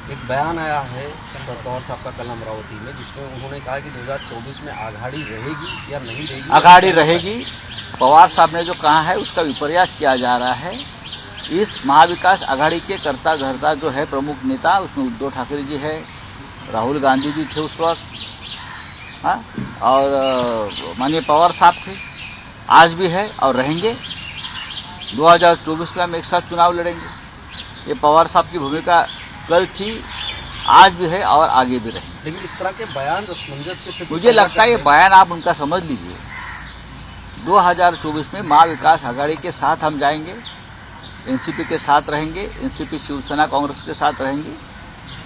एक बयान आया है शरद पवार साहब का कल अमरावती में, जिसमें उन्होंने कहा कि 2024 में आघाड़ी रहेगी या नहीं रहेगी। आघाड़ी रहेगी। पवार साहब ने जो कहा है उसका विपर्यास किया जा रहा है। इस महाविकास आघाड़ी के कर्ता धर्ता जो है प्रमुख नेता, उसमें उद्धव ठाकरे जी है, राहुल गांधी जी थे उस वक्त, हाँ, और माननीय पवार साहब थे, आज भी है और रहेंगे। 2024 में हम एक साथ चुनाव लड़ेंगे। ये पवार साहब की भूमिका कल थी, आज भी है और आगे भी रहेंगे। लेकिन इस तरह के बयान असमंजस के स्थिति मुझे लगता है ये बयान आप उनका समझ लीजिए। 2024 में महाविकास आघाड़ी के साथ हम जाएंगे, एनसीपी के साथ रहेंगे, एनसीपी शिवसेना कांग्रेस के साथ रहेंगे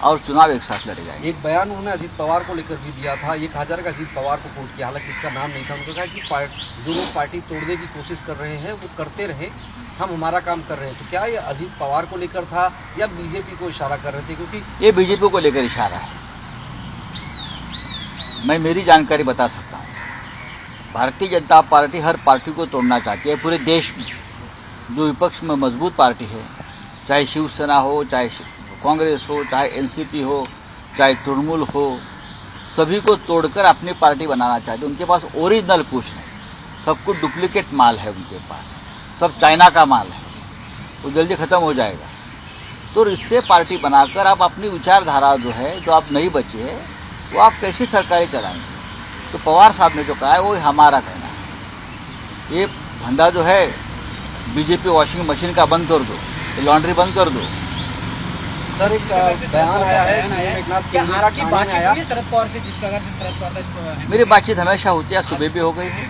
और चुनाव एक साथ लड़े जाएंगे। एक बयान उन्होंने अजीत पवार को लेकर भी दिया था, ये कहा जा रहा है कि अजीत पवार को कोट किया, हालांकि इसका नाम नहीं था। उन्होंने कहा कि जो लोग पार्टी तोड़ने की कोशिश कर रहे हैं वो करते रहे, हम हमारा काम कर रहे हैं। तो क्या ये अजीत पवार को लेकर था या बीजेपी को इशारा कर रहे थे? क्योंकि ये बीजेपी को लेकर इशारा है। मैं मेरी जानकारी बता सकता हूँ। भारतीय जनता पार्टी हर पार्टी को तोड़ना चाहती है पूरे देश में। जो विपक्ष में मजबूत पार्टी है, चाहे शिवसेना हो, चाहे कांग्रेस हो, चाहे एनसीपी हो, चाहे तृणमूल हो, सभी को तोड़कर अपनी पार्टी बनाना चाहते हैं। उनके पास ओरिजिनल कुछ नहीं, सब कुछ डुप्लीकेट माल है उनके पास, सब चाइना का माल है, वो जल्दी खत्म हो जाएगा। तो इससे पार्टी बनाकर आप अपनी विचारधारा जो है, जो आप नहीं बचे है, वो आप कैसी सरकारें चलाएंगे? तो पवार साहब ने जो कहा है वो हमारा कहना है। ये धंधा जो है बीजेपी वॉशिंग मशीन का बंद कर दो, ये लॉन्ड्री बंद कर दो। सर एक बयान आया है, एकनाथ शिंदे का ठाणे में आया। शरद पवार से जिस प्रकार से शरद पवार मेरी बातचीत हमेशा होती है, सुबह भी हो गई है।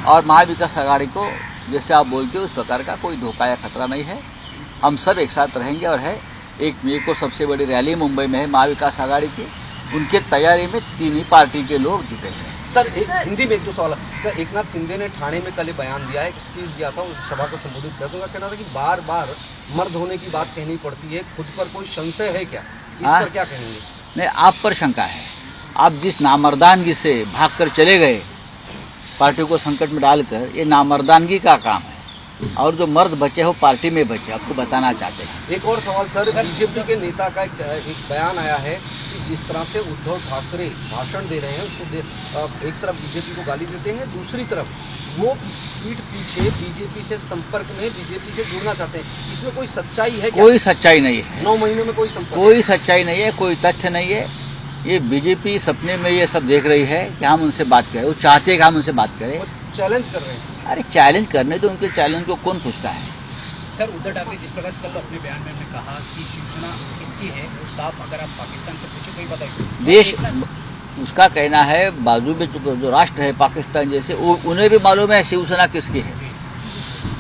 और महाविकास आघाड़ी को जैसे आप बोलते हो उस प्रकार का कोई धोखा या खतरा नहीं है। हम सब एक साथ रहेंगे और है। 1 मई को सबसे बड़ी रैली मुंबई में है महाविकास आघाड़ी की, उनके तैयारी में तीनों पार्टी के लोग जुटे हैं। सर हिंदी में एक दो सवाल। एकनाथ शिंदे ने ठाणे में कल बयान दिया है, एक स्पीच दिया था, उस सभा को संबोधित कर दूंगा। कहना था कि बार बार मर्द होने की बात कहनी पड़ती है, खुद पर कोई संशय है क्या? इस पर क्या कहेंगे? नहीं, आप पर शंका है। आप जिस नामर्दानगी से भागकर चले गए पार्टी को संकट में डालकर, ये नामर्दानगी का काम है। और जो मर्द बचे हो पार्टी में बचे, आपको बताना चाहते हैं। एक और सवाल सर, बीजेपी के नेता का एक बयान आया है कि जिस तरह से उद्धव ठाकरे भाषण दे रहे हैं, उसको एक तरफ बीजेपी को गाली देते हैं, दूसरी तरफ वो पीठ पीछे बीजेपी से संपर्क में बीजेपी से जुड़ना चाहते हैं। इसमें कोई सच्चाई है क्या? कोई सच्चाई नहीं है। 9 महीनों में कोई संपर्क, कोई सच्चाई नहीं है, कोई तथ्य नहीं है। ये बीजेपी सपने में ये सब देख रही है कि हम उनसे बात करें, वो चाहते हैं कि हम उनसे बात करें। वो चैलेंज कर रहे हैं। अरे चैलेंज करने तो उनके चैलेंज को कौन पूछता है? सर उद्धव ठाकरे जिस प्रकार से कल अपने बयान में कहा कि शिवसेना किसकी है, वो साफ अगर आप पाकिस्तान से पूछे कोई बताइए। देश उसका कहना है, बाजू में जो राष्ट्र है पाकिस्तान जैसे, उन्हें भी मालूम है शिवसेना किसकी है,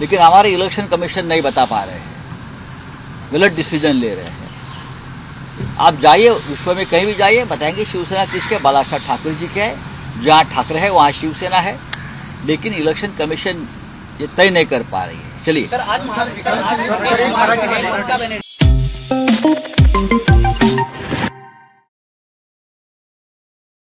लेकिन हमारे इलेक्शन कमीशन नहीं बता पा रहे हैं, गलत डिसीजन ले रहे हैं। आप जाइए विश्व में कहीं भी जाइए, बताएंगे शिवसेना किसके, बालासाहेब ठाकरे जी के है। जहाँ ठाकरे है वहाँ शिवसेना है, लेकिन इलेक्शन कमीशन ये तय नहीं कर पा रही है। चलिए सर आज